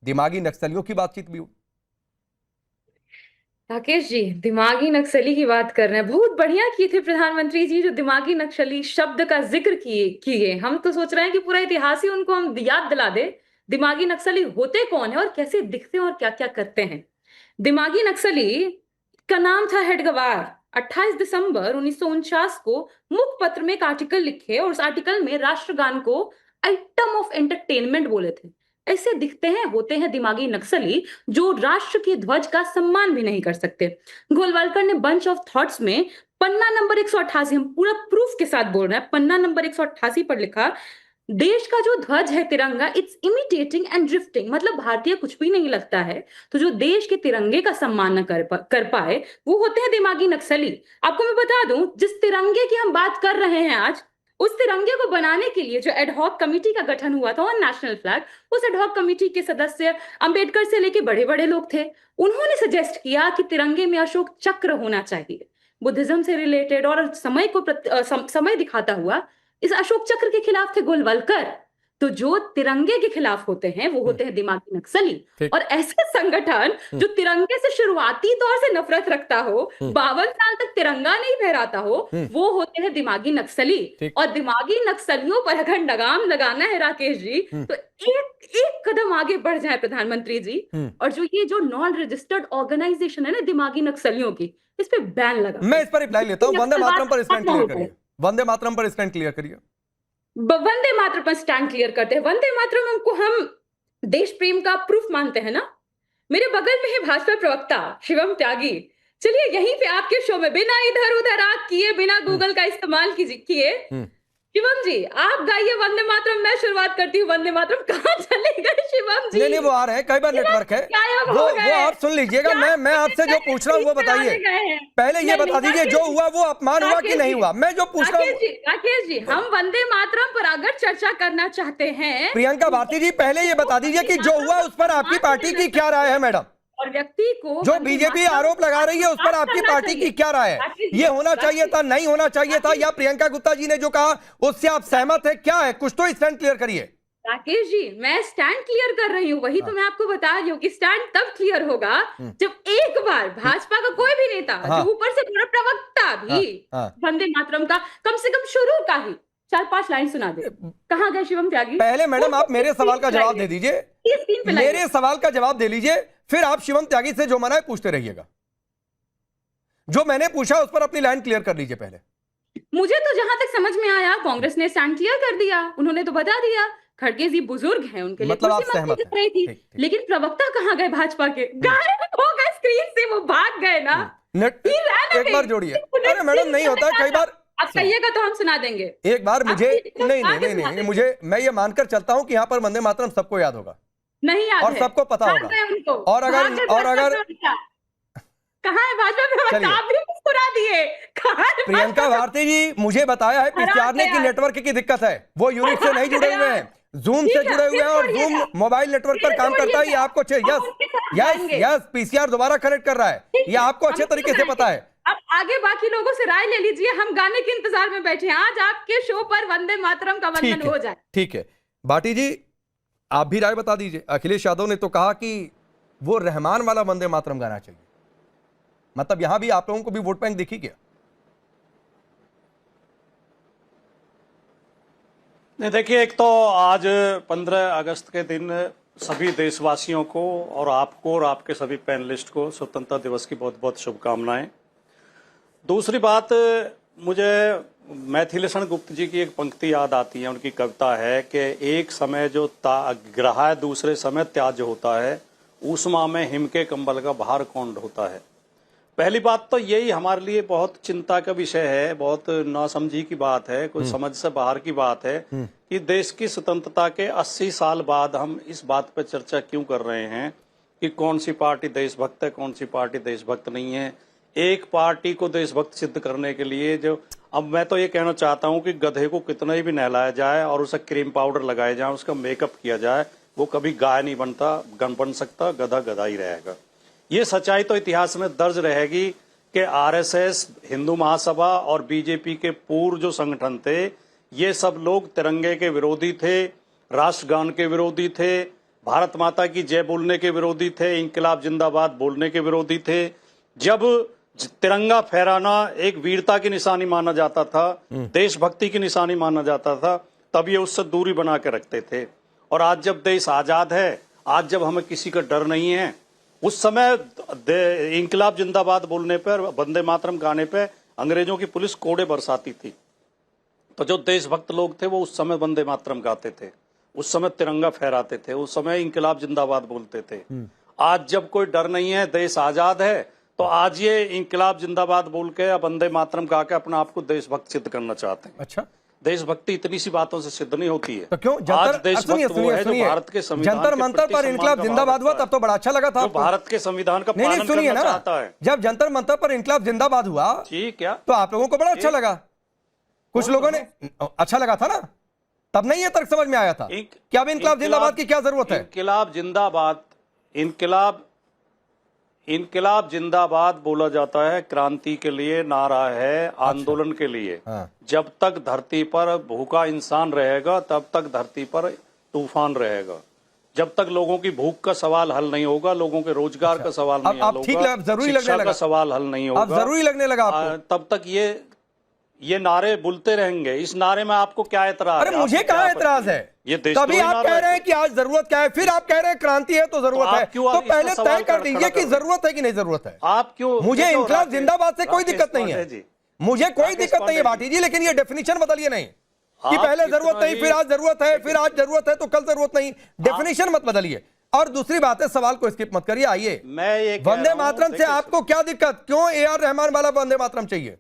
दिमागी नक्सलियों की बातचीत भी हुई। राकेश जी, दिमागी नक्सली की बात कर रहे हैं, बहुत बढ़िया किए थे प्रधानमंत्री जी जो दिमागी नक्सली शब्द का जिक्र किए। हम तो सोच रहे हैं कि पूरा इतिहास ही उनको हम याद दिला दे। दिमागी नक्सली होते कौन है और कैसे दिखते हैं और क्या क्या करते हैं। दिमागी नक्सली का नाम था हेडगवार। 28 दिसंबर 1949 को मुखपत्र में एक आर्टिकल लिखे और उस आर्टिकल में राष्ट्रगान को आइटम ऑफ एंटरटेनमेंट बोले थे। ऐसे दिखते हैं, होते हैं दिमागी नक्सली जो राष्ट्र के ध्वज का सम्मान भी नहीं कर सकते। गोलवालकर ने बंच ऑफ थॉट्स में पन्ना नंबर 188, हम पूरा प्रूफ के साथ बोल रहे हैं, पन्ना नंबर 188 पर लिखा, देश का जो ध्वज है तिरंगा, इट्स इमिटेटिंग एंड ड्रिफ्टिंग, मतलब भारतीय कुछ भी नहीं लगता है। तो जो देश के तिरंगे का सम्मान न कर पाए वो होते हैं दिमागी नक्सली। आपको मैं बता दूं, जिस तिरंगे की हम बात कर रहे हैं आज, उस तिरंगे को बनाने के लिए जो एडहॉक कमेटी का गठन हुआ था ऑन नेशनल फ्लैग, उस एडहॉक कमेटी के सदस्य अंबेडकर से लेके बड़े बड़े लोग थे। उन्होंने सजेस्ट किया कि तिरंगे में अशोक चक्र होना चाहिए, बुद्धिज्म से रिलेटेड और समय को समय दिखाता हुआ। इस अशोक चक्र के खिलाफ थे गोलवलकर। तो जो तिरंगे के खिलाफ होते हैं वो होते हैं दिमागी नक्सली। और ऐसे संगठन जो तिरंगे से शुरुआती तौर से नफरत रखता हो, 52 साल तक तिरंगा नहीं फहराता हो, वो होते हैं दिमागी नक्सली। और दिमागी नक्सलियों पर अगर लगाम लगाना है राकेश जी, तो एक एक कदम आगे बढ़ जाए प्रधानमंत्री जी, और जो नॉन रजिस्टर्ड ऑर्गेनाइजेशन है ना दिमागी नक्सलियों की, इस पे बैन लगा। मैं इस पर रिप्लाई लेता हूं। वंदे मातरम पर स्टैंड क्लियर करिए, वंदे मातरम पर स्टैंड क्लियर करिए। वंदे मातरम पर स्टैंड क्लियर करते हैं। वंदे मातरम हमको हम देश प्रेम का प्रूफ मानते हैं ना। मेरे बगल में है भाजपा प्रवक्ता शिवम त्यागी। चलिए यहीं पे आपके शो में बिना इधर उधर आग किए, बिना गूगल का इस्तेमाल किए, शिवम जी आप गाइए वंदे मातरम, मैं शुरुआत करती हूँ वंदे मातरम। कहाँ चले गए शिवम जी? नहीं, वो आ रहे हैं, कई बार नेटवर्क है, वो आप सुन लीजिएगा। मैं आपसे जो पूछ रहा हूँ वो बताइए। पहले ये बता दीजिए, जो हुआ वो अपमान हुआ कि नहीं हुआ? मैं जो पूछ रहा हूँ राकेश जी, हम वंदे मातरम पर अगर चर्चा करना चाहते हैं, प्रियंका भारती जी, पहले ये बता दीजिए कि जो हुआ उस पर आपकी पार्टी की क्या राय है? मैडम, और व्यक्ति को जो बीजेपी आरोप लगा रही है उस पर आपकी पार्टी की क्या राय है? ये होना चाहिए था, नहीं होना चाहिए था, या प्रियंका गुप्ता जी ने जो कहा उससे आप सहमत है? क्या है? कुछ तो स्टैंड क्लियर करिए। राकेश जी, मैं स्टैंड क्लियर कर रही हूँ, वही तो मैं आपको बता रही हूँ कि स्टैंड तब क्लियर होगा जब एक बार भाजपा का कोई भी नेता, जो ऊपर से पूरा प्रवक्ता भी वंदे मातरम का कम से कम शुरू का ही 4-5 लाइन सुना दे। कहाँ गए शिवम त्यागी? पहले मैडम आप मेरे सवाल का जवाब दे दीजिए, मेरे सवाल का जवाब दे लीजिए, फिर आप शिवम त्यागी से जो मना है पूछते रहिएगा। जो मैंने पूछा उस पर अपनी लाइन क्लियर कर लीजिए पहले। मुझे तो जहां तक समझ में आया, कांग्रेस ने स्टैंड क्लियर कर दिया, उन्होंने तो बता दिया खड़गे जी बुजुर्ग हैं, उनके लिए मतलब आप कुर्सी सहमत दिख रही थी। लेकिन प्रवक्ता कहाँ गए भाजपा के? गायब हो गए स्क्रीन से, वो भाग गए ना। एक बार जोड़िए। अरे मैडम, नहीं होता कई बार, आप कहिएगा तो हम सुना देंगे। एक बार मुझे नहीं, मुझे, मैं ये मानकर चलता हूं कि यहाँ पर वंदे मातरम सबको याद होगा, नहीं याद और सबको पता होगा। और अगर कहाँ है भाजपा प्रवक्ता? आप भी मुस्कुरा दिए। प्रियंका भारती जी, मुझे बताया है पीसीआरने की नेटवर्क की दिक्कत है, वो यूनिट से नहीं जुड़े हुए हैं, जूम से जुड़े हुए हैं, और जूम मोबाइल नेटवर्क पर काम करता है। ये आपको यस पीसीआर दोबारा कनेक्ट कर रहा है, ये आपको अच्छे तरीके से पता है। अब आगे बाकी लोगों से राय ले लीजिए, हम गाने के इंतजार में बैठे हैं। आज आपके शो पर वंदे मातरम का वंदन हो जाए। ठीक है भाटी जी, आप भी राय बता दीजिए। अखिलेश यादव ने तो कहा कि वो रहमान वाला वंदे मातरम गाना चाहिए, मतलब यहां भी आप लोगों को भी वोट बैंक दिखी क्या? नहीं, देखिए, एक तो आज 15 अगस्त के दिन सभी देशवासियों को और आपको और आपके सभी पैनलिस्ट को स्वतंत्रता दिवस की बहुत बहुत शुभकामनाएं। दूसरी बात, मुझे मैथिलीशरण गुप्त जी की एक पंक्ति याद आती है, उनकी कविता है कि एक समय जो ग्रह है, दूसरे समय त्याज होता है, ऊष्मा में हिम के कंबल का भार कौन ढोता है। पहली बात तो यही हमारे लिए बहुत चिंता का विषय है, बहुत नासमझी की बात है, कुछ समझ से बाहर की बात है कि देश की स्वतंत्रता के 80 साल बाद हम इस बात पर चर्चा क्यों कर रहे हैं कि कौन सी पार्टी देशभक्त है, कौन सी पार्टी देशभक्त नहीं है। एक पार्टी को देशभक्त सिद्ध करने के लिए अब मैं तो ये कहना चाहता हूं कि गधे को कितना ही भी नहलाया जाए और उसे क्रीम पाउडर लगाया जाए, उसका मेकअप किया जाए, वो कभी गाय नहीं बन सकता, गधा गधा ही रहेगा। ये सच्चाई तो इतिहास में दर्ज रहेगी कि आरएसएस, हिंदू महासभा और बीजेपी के पूर्व जो संगठन थे, ये सब लोग तिरंगे के विरोधी थे, राष्ट्रगान के विरोधी थे, भारत माता की जय बोलने के विरोधी थे, इंकलाब जिंदाबाद बोलने के विरोधी थे। जब तिरंगा फहराना एक वीरता की निशानी माना जाता था, देशभक्ति की निशानी माना जाता था, तब ये उससे दूरी बना के रखते थे। और आज जब देश आजाद है, आज जब हमें किसी का डर नहीं है, उस समय इंकलाब जिंदाबाद बोलने पर, वंदे मातरम गाने पे अंग्रेजों की पुलिस कोड़े बरसाती थी। तो जो देशभक्त लोग थे वो उस समय वंदे मातरम गाते थे, उस समय तिरंगा फहराते थे, उस समय इंकलाब जिंदाबाद बोलते थे। आज जब कोई डर नहीं है, देश आजाद है, तो आज ये इंकलाब जिंदाबाद बोल के या वंदे मातरम गा के अपना आपको देशभक्त सिद्ध करना चाहते हैं। अच्छा, देशभक्ति इतनी सी बातों से सिद्ध नहीं होती है। तो क्यों आज देशभक्त वो है जो भारत के संविधान जंतर मंतर पर इंकलाब जिंदाबाद हुआ, तब तो बड़ा अच्छा लगा था आपको। भारत के संविधान का पालन सुनिए करना ना, चाहता है। जब जंतर मंतर पर इंकलाब जिंदाबाद हुआ, ठीक, क्या तो आप लोगों को बड़ा अच्छा लगा, कुछ लोगों ने अच्छा लगा था ना, तब नहीं ये तर्क समझ में आया था कि अब इंकलाब जिंदाबाद की क्या जरूरत है। इंकलाब जिंदाबाद, इंकलाब जिंदाबाद बोला जाता है क्रांति के लिए, नारा है आंदोलन के लिए। हाँ। जब तक धरती पर भूखा इंसान रहेगा, तब तक धरती पर तूफान रहेगा। जब तक लोगों की भूख का सवाल हल नहीं होगा, लोगों के रोजगार का सवाल नहीं हल होगा, जरूरी लगने लगा, का सवाल हल नहीं होगा, जरूरी लगने लगा आपको, तब तक ये नारे बुलते रहेंगे। इस नारे में आपको क्या एतराज? अरे मुझे कहाँ एतराज है? ये तभी आप कह रहे हैं कि आज जरूरत क्या है, फिर आप कह रहे हैं क्रांति है तो जरूरत है। तो पहले तय कर दीजिए कि जरूरत है कि नहीं जरूरत है। आप क्यों? मुझे इंकलाब जिंदाबाद से कोई दिक्कत नहीं है, मुझे कोई दिक्कत नहीं है भाटी जी, लेकिन ये डेफिनेशन बदलिए नहीं कि पहले जरूरत नहीं, फिर आज जरूरत है, फिर आज जरूरत है तो कल जरूरत नहीं। डेफिनेशन मत बदलिए। और दूसरी बात है, सवाल को स्किप मत करिए। आइए, वंदे मातरम से आपको क्या दिक्कत? क्यों AR रहमान वाला वंदे मातरम चाहिए?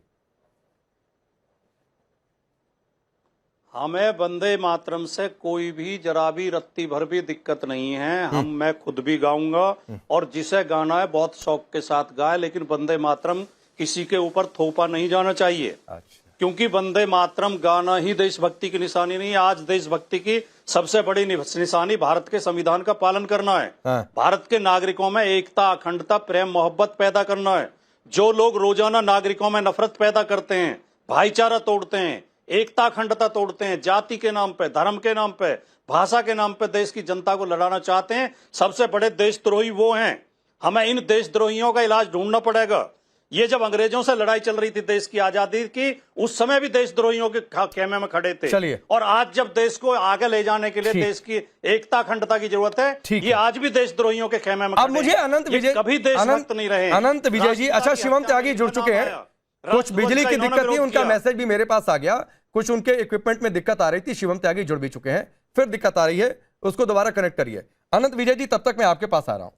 हमें वंदे मातरम से कोई भी जरा भी रत्ती भर भी दिक्कत नहीं है। मैं खुद भी गाऊंगा, और जिसे गाना है बहुत शौक के साथ गाए, लेकिन वंदे मातरम किसी के ऊपर थोपा नहीं जाना चाहिए। अच्छा। क्योंकि वंदे मातरम गाना ही देशभक्ति की निशानी नहीं है। आज देशभक्ति की सबसे बड़ी निशानी भारत के संविधान का पालन करना है। हाँ। भारत के नागरिकों में एकता, अखंडता, प्रेम, मोहब्बत पैदा करना है। जो लोग रोजाना नागरिकों में नफरत पैदा करते हैं, भाईचारा तोड़ते हैं, एकता अखंडता तोड़ते हैं, जाति के नाम पे, धर्म के नाम पे, भाषा के नाम पे देश की जनता को लड़ाना चाहते हैं, सबसे बड़े देशद्रोही वो हैं। हमें इन देशद्रोहियों का इलाज ढूंढना पड़ेगा। ये जब अंग्रेजों से लड़ाई चल रही थी देश की आजादी की, उस समय भी देशद्रोहियों के खेमे में खड़े थे। चलिए, और आज जब देश को आगे ले जाने के लिए देश की एकता अखंडता की जरूरत है, ये आज भी देशद्रोहियों के खेमे में अब मुझे अनंत विजय, कभी देशभक्त नहीं रहे। अनंत विजय जी, अच्छा शिवम त्यागी जुड़ चुके हैं। कुछ बिजली की दिक्कत थी, उनका मैसेज भी मेरे पास आ गया, कुछ उनके इक्विपमेंट में दिक्कत आ रही थी। शिवम त्यागी जुड़ भी चुके हैं, फिर दिक्कत आ रही है, उसको दोबारा कनेक्ट करिए। अनंत विजय जी, तब तक मैं आपके पास आ रहा हूं।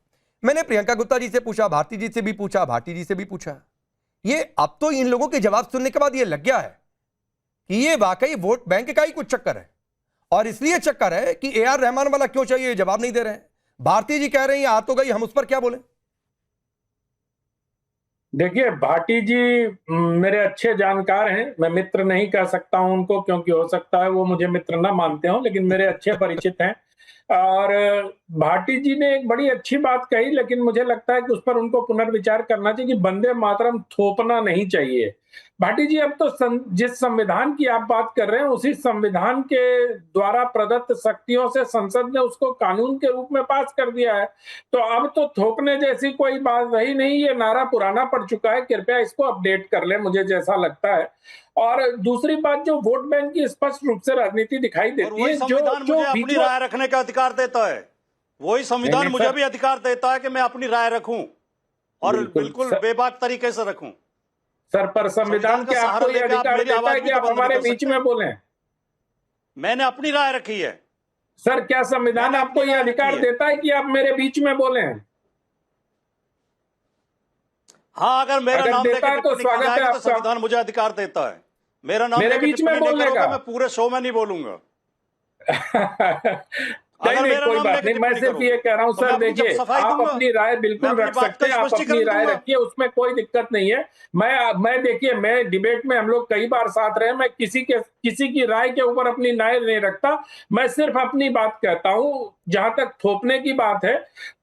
मैंने प्रियंका गुप्ता जी से पूछा, भारती जी से भी पूछा, भाटी जी से भी पूछा। ये अब तो इन लोगों के जवाब सुनने के बाद ये लग गया है कि ये वाकई वोट बैंक का ही कुछ चक्कर है, और इसलिए चक्कर है कि AR रहमान वाला क्यों चाहिए, ये जवाब नहीं दे रहे हैं। भारती जी कह रही हैं आ तो गई, हम उस पर क्या बोले? देखिए, भाटी जी मेरे अच्छे जानकार हैं, मैं मित्र नहीं कह सकता हूं उनको, क्योंकि हो सकता है वो मुझे मित्र ना मानते हो, लेकिन मेरे अच्छे परिचित हैं। और भाटी जी ने एक बड़ी अच्छी बात कही, लेकिन मुझे लगता है कि उस पर उनको पुनर्विचार करना चाहिए कि वंदे मातरम थोपना नहीं चाहिए। भाटी जी, अब तो जिस संविधान की आप बात कर रहे हैं, उसी संविधान के द्वारा प्रदत्त शक्तियों से संसद ने उसको कानून के रूप में पास कर दिया है। तो अब तो थोपने जैसी कोई बात रही नहीं, ये नारा पुराना पड़ चुका है। कृपया इसको अपडेट कर ले, मुझे जैसा लगता है। और दूसरी बात, जो वोट बैंक की स्पष्ट रूप से राजनीति दिखाई देती है, जो अपनी राय रखने का अधिकार देता है, वही संविधान मुझे भी अधिकार देता है कि मैं अपनी राय रखूं, और बिल्कुल बेबाक तरीके से रखूं। सर, पर संविधान के आपको ये अधिकार देता है कि आप हमारे बीच में बोलें। मैंने अपनी राय रखी है। सर, क्या संविधान आपको ये अधिकार देता है कि आप मेरे बीच में बोलें? हाँ, अगर मेरा नाम देता है तो स्वागत है आपका। संविधान मुझे अधिकार देता है। मेरा नाम मेरे बीच में बोलने का। मैं पूरे शो में नहीं बोलूंगा। नहीं, कोई बात नहीं, मैं सिर्फ ये कह रहा हूं सर, देखिए, आप अपनी राय बिल्कुल रख सकते हैं, आप अपनी राय रखिए, उसमें कोई दिक्कत नहीं है। मैं देखिए, मैं डिबेट में हम लोग कई बार साथ रहे, मैं किसी की राय के ऊपर अपनी राय नहीं रखता, मैं सिर्फ अपनी बात कहता हूं। जहां तक थोपने की बात है,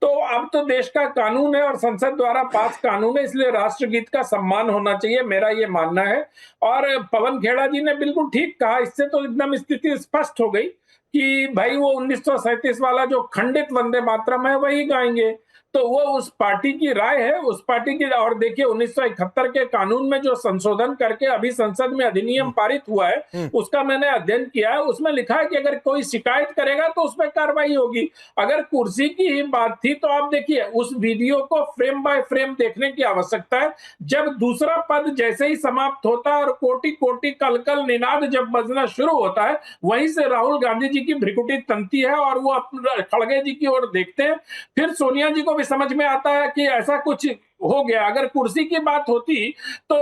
तो अब तो देश का कानून है और संसद द्वारा पास कानून है, इसलिए राष्ट्रगीत का सम्मान होना चाहिए, मेरा ये मानना है। और पवन खेड़ा जी ने बिल्कुल ठीक कहा, इससे तो एकदम स्थिति स्पष्ट हो गई। कि भाई वो 1937 वाला जो खंडित वंदे मातरम है वही गाएंगे। तो वो उस पार्टी की राय है, उस पार्टी की। और देखिए 1971 के कानून में जो संशोधन करके अभी संसद में अधिनियम पारित हुआ है, उसका मैंने अध्ययन किया है। उसमें लिखा है कि अगर कोई शिकायत करेगा तो उस पर कार्रवाई होगी। अगर कुर्सी की ही बात थी तो आप देखिए उस वीडियो को फ्रेम बाय फ्रेम देखने की आवश्यकता है। जब दूसरा पद जैसे ही समाप्त होता है और कोटि कोटि कलकल निनाद जब बजना शुरू होता है, वहीं से राहुल गांधी जी की भ्रिकुटी तनती है और वो खड़गे जी की ओर देखते हैं। फिर सोनिया जी को भी समझ में आता है कि ऐसा कुछ हो गया। अगर कुर्सी की बात होती तो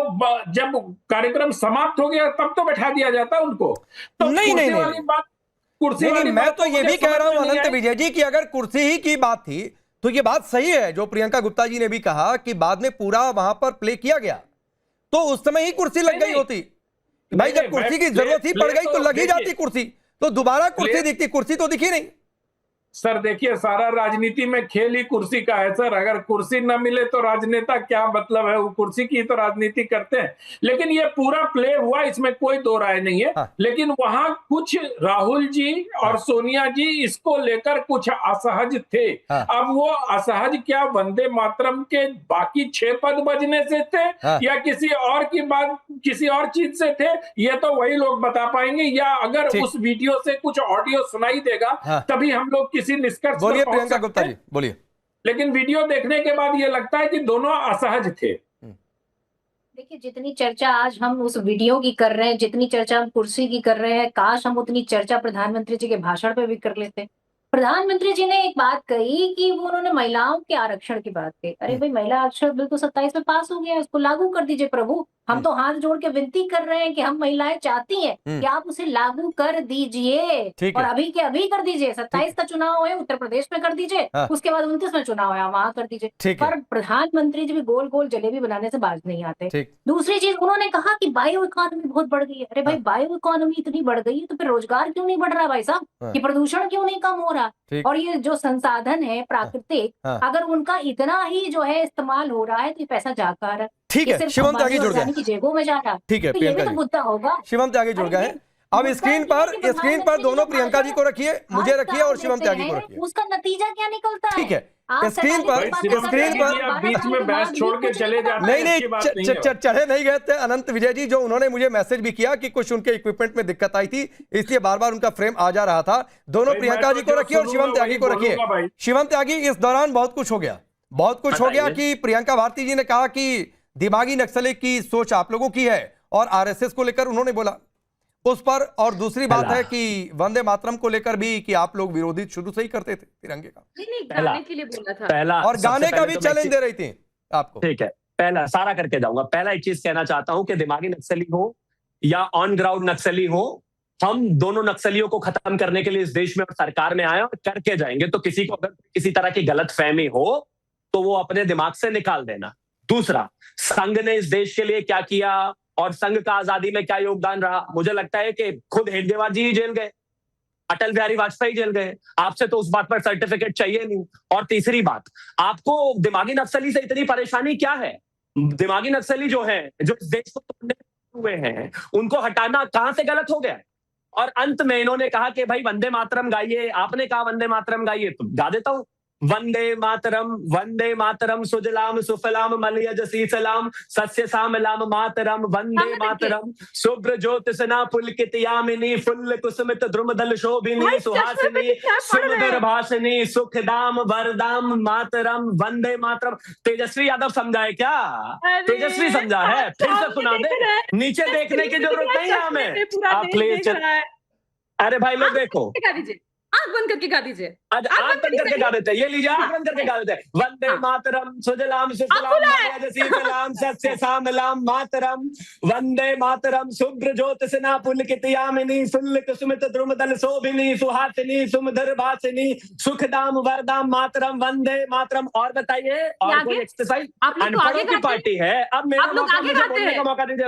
जब कार्यक्रम समाप्त हो गया तब तो बैठा दिया जाता उनको। तो नहीं, कुर्सी नहीं, वाली नहीं। बात, कुर्सी वाली मैं बात तो ये मुझे भी कह समझ रहा हूं में नहीं अनंत आई। विजय जी कि अगर कुर्सी ही की बात थी तो ये बात सही है जो प्रियंका गुप्ता जी ने भी कहा कि बाद में पूरा वहां पर प्ले किया गया, तो उस समय ही कुर्सी लग गई होती। भाई जब कुर्सी की जरूरत ही पड़ गई तो लग ही जाती कुर्सी, तो दोबारा कुर्सी दिखती, कुर्सी तो दिखी नहीं। सर देखिए सारा राजनीति में खेल ही कुर्सी का है सर। अगर कुर्सी न मिले तो राजनेता क्या मतलब है, वो कुर्सी की तो राजनीति करते हैं। लेकिन ये पूरा प्ले हुआ, इसमें कोई दो राय नहीं है। हाँ। लेकिन वहां कुछ राहुल जी और सोनिया जी इसको लेकर कुछ असहज थे। हाँ। अब वो असहज क्या वंदे मातरम के बाकी 6 पद बजने से थे, हाँ। या किसी और की बात, किसी और चीज से थे, ये तो वही लोग बता पाएंगे। या अगर ठीक। उस वीडियो से कुछ ऑडियो सुनाई देगा, हाँ। तभी हम लोग किसी निष्कर्ष बोलिए पर पहुंच प्रियंका सकते गुप्ता हैं। जी, बोलिए। लेकिन वीडियो देखने के बाद ये लगता है कि दोनों असहज थे। देखिए जितनी चर्चा आज हम उस वीडियो की कर रहे हैं, जितनी चर्चा हम कुर्सी की कर रहे हैं, काश हम उतनी चर्चा प्रधानमंत्री जी के भाषण पे भी कर लेते। प्रधानमंत्री जी ने एक बात कही कि वो उन्होंने महिलाओं के आरक्षण की बात कही। अरे भाई महिला आरक्षण बिल तो 27 में पास हो गया है, उसको लागू कर दीजिए प्रभु। हम तो हाथ जोड़ के विनती कर रहे हैं कि हम महिलाएं चाहती हैं कि आप उसे लागू कर दीजिए, ठीक और है। अभी के अभी कर दीजिए। 27 का चुनाव है उत्तर प्रदेश में कर दीजिए, हाँ। उसके बाद 29 में चुनाव है वहां कर दीजिए। ठीक है। पर प्रधानमंत्री जी भी गोल गोल जलेबी बनाने से बाज नहीं आते। ठीक। दूसरी चीज उन्होंने कहा कि बायो इकोनॉमी बहुत बढ़ गई है। अरे भाई बायो इकोनॉमी इतनी बढ़ गई है तो फिर रोजगार क्यों नहीं बढ़ रहा भाई साहब, हाँ। कि प्रदूषण क्यों नहीं कम हो रहा। ठीक। और ये जो संसाधन है प्राकृतिक, हाँ। अगर उनका इतना ही जो है इस्तेमाल हो रहा है तो ये पैसा जाकर रहा है। ठीक ये है, सिर्फ शिवम त्यागी जुड़ अंबानी गए। की जेबों में जा रहा है। ठीक है तो ये भी प्रियंका तो जी, मुद्दा होगा। शिवम त्यागी जुड़ गए हैं। अब स्क्रीन पर दोनों प्रियंका जी को रखिए, मुझे रखिए और शिवम त्यागी को रखिए। उसका नतीजा क्या निकलता है? ठीक है। आप स्क्रीन पर आप बीच में बहस छोड़ के चले जाते हैं, अच्छी बात नहीं है। चढ़े नहीं गए थे अनंत विजय जी, जो उन्होंने मुझे मैसेज भी किया कि कुछ उनके इक्विपमेंट में दिक्कत आई थी, इसलिए बार बार उनका फ्रेम आ जा रहा था। दोनों भाई, प्रियंका मैं जी तो को रखिए और जो शिवम सुनूंगा त्यागी को वही रखिए। बोलूंगा भाई। शिवम त्यागी, इस दौरान बहुत कुछ हो गया, बहुत कुछ हो गया कि प्रियंका भारती जी ने कहा कि दिमागी नक्सली की सोच आप लोगों की है और आरएसएस को लेकर उन्होंने बोला उस पर, और दूसरी बात है कि वंदे मातरम को लेकर भी कि आप लोग विरोधी शुरू से ही करते थे तिरंगे का, नहीं गाने के लिए बोला था और गाने का भी चैलेंज दे रही थी आपको। ठीक है, पहला सारा करके जाऊंगा। पहला एक चीज कहना चाहता हूं कि दिमागी नक्सली हो या ऑन ग्राउंड नक्सली हो, हम दोनों नक्सलियों को खत्म करने के लिए इस देश में और सरकार में आए और करके जाएंगे। तो किसी को अगर किसी तरह की गलत फहमी हो तो वो अपने दिमाग से निकाल देना। दूसरा, संघ ने इस देश के लिए क्या किया और संघ का आजादी में क्या योगदान रहा, मुझे लगता है कि खुद हेडगेवार जी ही जेल गए, अटल बिहारी वाजपेयी जेल गए, आपसे तो उस बात पर सर्टिफिकेट चाहिए नहीं। और तीसरी बात, आपको दिमागी नक्सली से इतनी परेशानी क्या है? दिमागी नक्सली जो है, जो इस देश को तोड़ने हुए हैं, उनको हटाना कहां से गलत हो गया? और अंत में इन्होंने कहा कि भाई वंदे मातरम गाइए, आपने कहा वंदे मातरम गाइए, तो गा देता हूं। वंदे मातरम सुजलाम सुफलाम मलयज शीतलाम सस्य सामलाम मातरम वंदे मातरम शुभ्र ज्योतिषना पुलकित यामिनी फुल्ल कुसुमित द्रुमदल शोभिनी सुहासिनी सुंदर भाषिनी सुखदाम वरदाम मातरम वंदे मातरम। तेजस्वी यादव समझा है क्या? तेजस्वी समझा है? फिर से सुना दे, नीचे देखने की जरूरत नहीं है हमें, आप प्लीज। अरे भाई लोग देखो, आंख बंद करके गा दीजिए, आंख बंद करके गा देते हैं, ये लीजिए आंख बंद करके गा देते हैं। वंदे मातरम सुजलाम सुफलाम मलयज शीतलाम सस्य सामलाम मातरम वंदे मातरम शुभ्र ज्योतिषना पुलकित यामिनी फुल्ल कुसुमित द्रुमदल शोभिनी सुहासिनी सुमधुर भाषिनी सुखदाम वरदाम मातरम वंदे मातरम। और बताइए, और कोई एक्सरसाइज? अनपढ़ों की पार्टी है। अब मेरा मौका, मुझे बोलने का मौका दीजिए।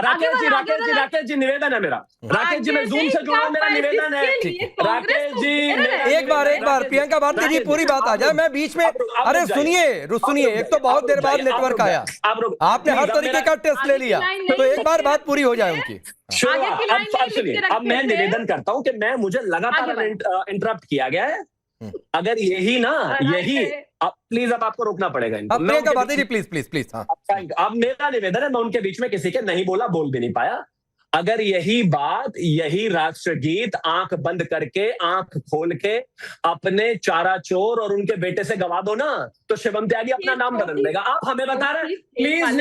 राकेश जी निवेदन है मेरा, राकेश जी मैं जूम से जुड़ा हूं, मेरा निवेदन है। राकेश एक बार प्रियंका भारती जी पूरी बात आ जाए, मैं बीच में, अरे सुनिए, एक तो बहुत देर बाद नेटवर्क आया, आपने हर तरीके का टेस्ट ले लिया, तो एक बार बात पूरी हो जाए उनकी। अब मैं निवेदन करता हूं कि मुझे लगातार इंटरप्ट किया गया है। अगर यही प्लीज अब आपको रोकना पड़ेगा इनको। प्रियंका भारती जी प्लीज। हाँ, अब मेरा निवेदन है, मैं उनके बीच में किसी के नहीं बोल भी नहीं पाया। अगर यही राष्ट्रगीत आंख बंद करके आंख खोल के अपने चारा चोर और उनके बेटे से गवा दो ना, तो शिवम त्यागी अपना नाम बदल देगा। आप हमें बता रहे हैं, प्लीज